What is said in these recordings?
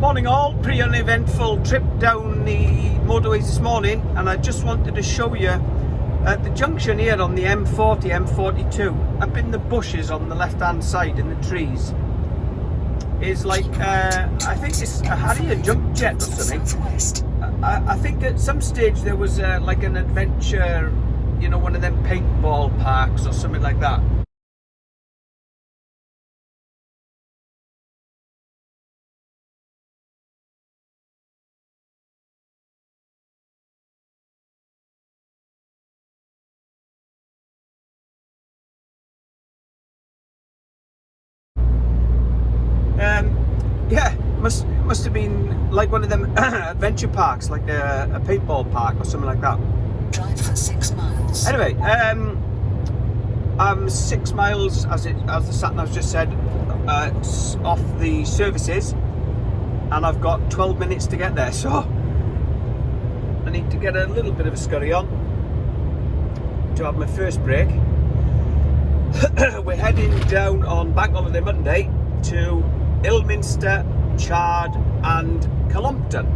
Morning all, pretty uneventful trip down the motorways this morning, and I just wanted to show you at the junction here on the M40, M42, up in the bushes on the left hand side in the trees is like, I think it's a Harrier junk jet or something. I think at some stage there was like an adventure, you know, one of them paintball parks or something like that. Yeah, must have been like one of them adventure parks, like a paintball park or something like that. Drive for 6 miles. Anyway, I'm 6 miles, as the sat-nav just said, off the services, and I've got 12 minutes to get there, so I need to get a little bit of a scurry on to have my first break. We're heading down on Bank Holiday Monday to Ilminster, Chard and Cullompton.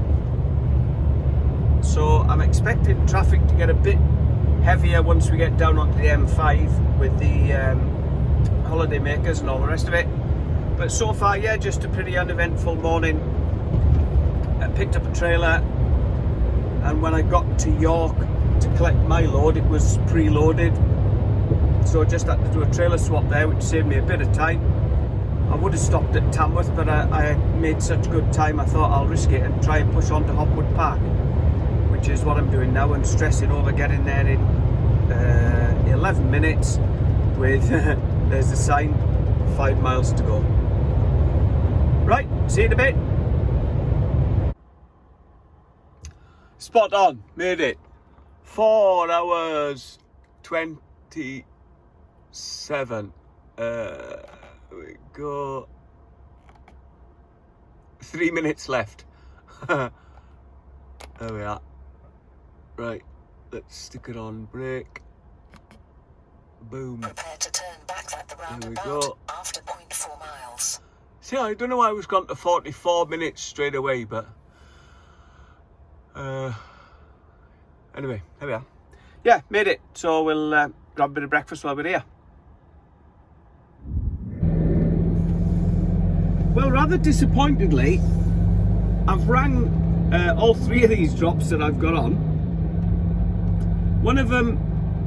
So I'm expecting traffic to get a bit heavier once we get down onto the M5 with the holiday makers and all the rest of it. But so far, yeah, just a pretty uneventful morning. I picked up a trailer, and when I got to York to collect my load, it was pre-loaded. So I just had to do a trailer swap there, which saved me a bit of time. I would have stopped at Tamworth, but I made such good time I thought I'll risk it and try and push on to Hopwood Park, which is what I'm doing now, and stressing over getting there in 11 minutes with, there's the sign, 5 miles to go. Right, see you in a bit. Spot on, made it. 4 hours 27. We go 3 minutes left. There we are. Right, let's stick it on brake. Boom. Prepare to turn back at the There we roundabout go. after 0.4 miles. See, I don't know why I was gone to 44 minutes straight away, but anyway, there we are. Yeah, made it. So we'll grab a bit of breakfast while we're here. Well, rather disappointedly, I've rang all 3 of these drops that I've got on. One of them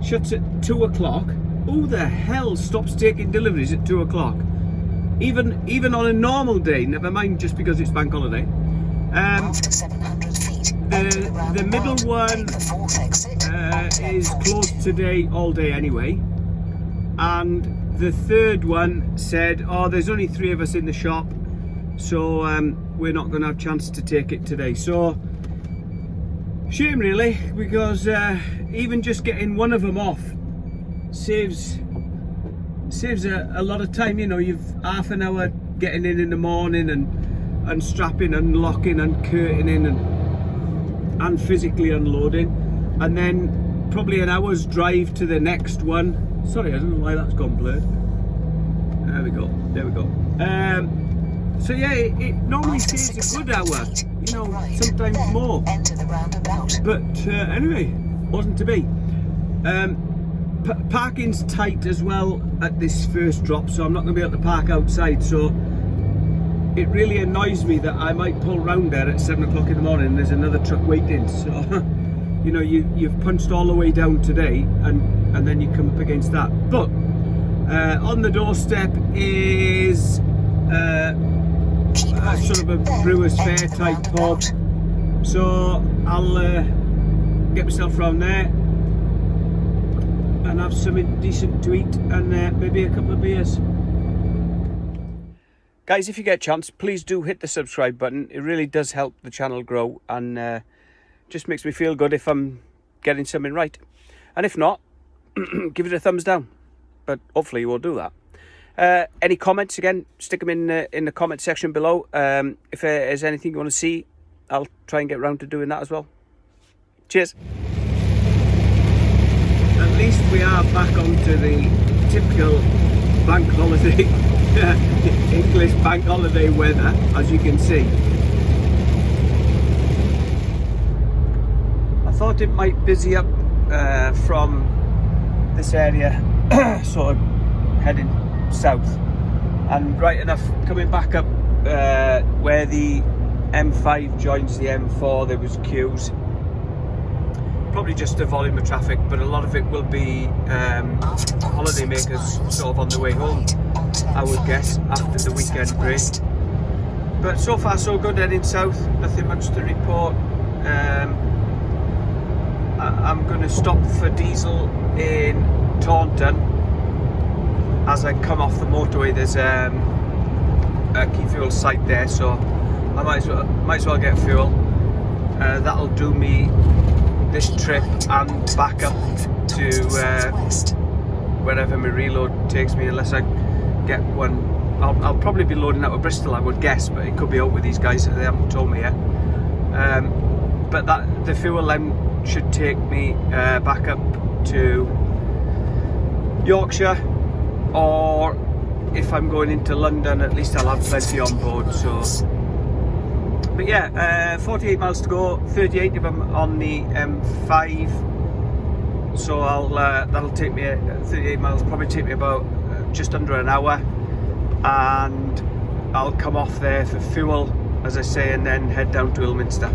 shuts at 2 o'clock. Who the hell stops taking deliveries at 2 o'clock? Even on a normal day, never mind just because it's bank holiday. After 700 feet, The middle one is closed today all day anyway. And the third one said, oh, there's only 3 of us in the shop, so we're not going to have a chance to take it today. So, shame really, because even just getting one of them off saves a lot of time. You know, you've half an hour getting in the morning and unstrapping, unlocking, uncurtaining and physically unloading, and then probably an hour's drive to the next one. Sorry, I don't know why that's gone blurred. There we go. So yeah, it normally saves a good hour, you know, sometimes more. Enter the roundabout. But anyway, wasn't to be. Parking's tight as well at this first drop, so I'm not going to be able to park outside. So it really annoys me that I might pull round there at 7 o'clock in the morning and there's another truck waiting. So you know, you've punched all the way down today, and then you come up against that. But on the doorstep is sort of a brewer's fair type pub, so I'll get myself round there and have something decent to eat, and maybe a couple of beers. Guys, if you get a chance, please do hit the subscribe button. It really does help the channel grow, and just makes me feel good if I'm getting something right. And if not, give it a thumbs down, but hopefully you will do that. Any comments, again, stick them in the comment section below. If there's anything you want to see, I'll try and get around to doing that as well. Cheers. At least we are back onto the typical bank holiday, English bank holiday weather, as you can see. thought it might busy up from this area, sort of heading south, and right enough coming back up where the M5 joins the M4, there was queues. Probably just a volume of traffic, but a lot of it will be holiday makers sort of on the way home, I would guess, after the weekend break. But so far so good heading south, nothing much to report. I'm going to stop for diesel in Taunton. As I come off the motorway, there's a key fuel site there, so I might as well get fuel. That'll do me this trip and back up to wherever my reload takes me, unless I get one. I'll probably be loading out of Bristol, I would guess, but it could be out with these guys. They haven't told me yet. But the fuel then should take me back up to Yorkshire, or if I'm going into London, at least I'll have plenty on board. So, but yeah, 48 miles to go, 38 of them on the M5. So that'll take me 38 miles, probably take me about just under an hour, and I'll come off there for fuel, as I say, and then head down to Ilminster.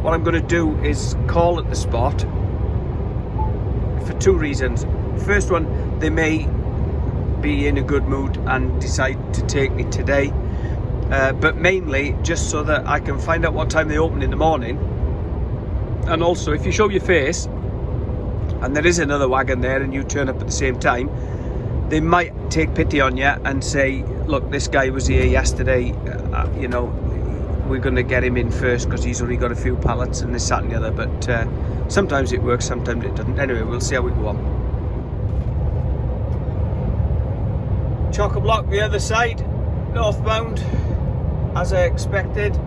What I'm going to do is call at the spot for two reasons. First one, they may be in a good mood and decide to take me today, but mainly just so that I can find out what time they open in the morning. And also, if you show your face and there is another wagon there and you turn up at the same time, they might take pity on you and say, look, this guy was here yesterday, you know, we're going to get him in first because he's only got a few pallets and this, that and the other. But sometimes it works, sometimes it doesn't. Anyway, we'll see how we go on. Chock-a-block the other side, northbound, as I expected.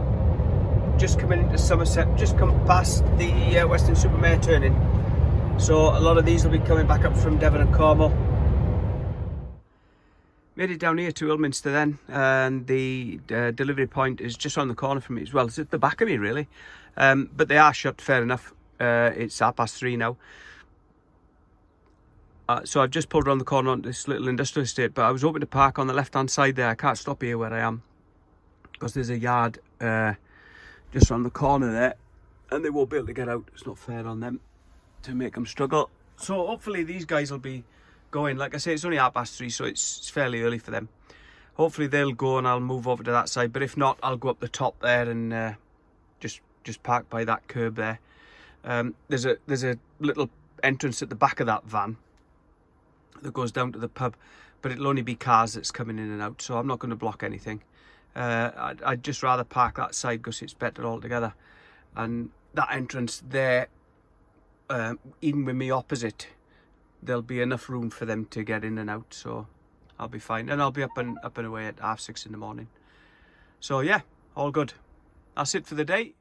Just coming into Somerset, just come past the Weston-super-Mare turning. So a lot of these will be coming back up from Devon and Cornwall. Made it down here to Ilminster then, and the delivery point is just around the corner from me as well. It's at the back of me, really. But they are shut, fair enough. It's 3:30 now. So I've just pulled around the corner onto this little industrial estate, but I was hoping to park on the left-hand side there. I can't stop here where I am, because there's a yard just around the corner there, and they won't be able to get out. It's not fair on them to make them struggle. So hopefully these guys will be going. Like I say, it's only 3:30, so it's fairly early for them. Hopefully they'll go and I'll move over to that side, but if not, I'll go up the top there and just park by that curb there. There's a little entrance at the back of that van that goes down to the pub, but it'll only be cars that's coming in and out, so I'm not going to block anything. I'd just rather park that side because it's better altogether. And that entrance there, even with me opposite, there'll be enough room for them to get in and out, so I'll be fine. And I'll be up and away at 6:30 in the morning. So yeah, all good. That's it for the day.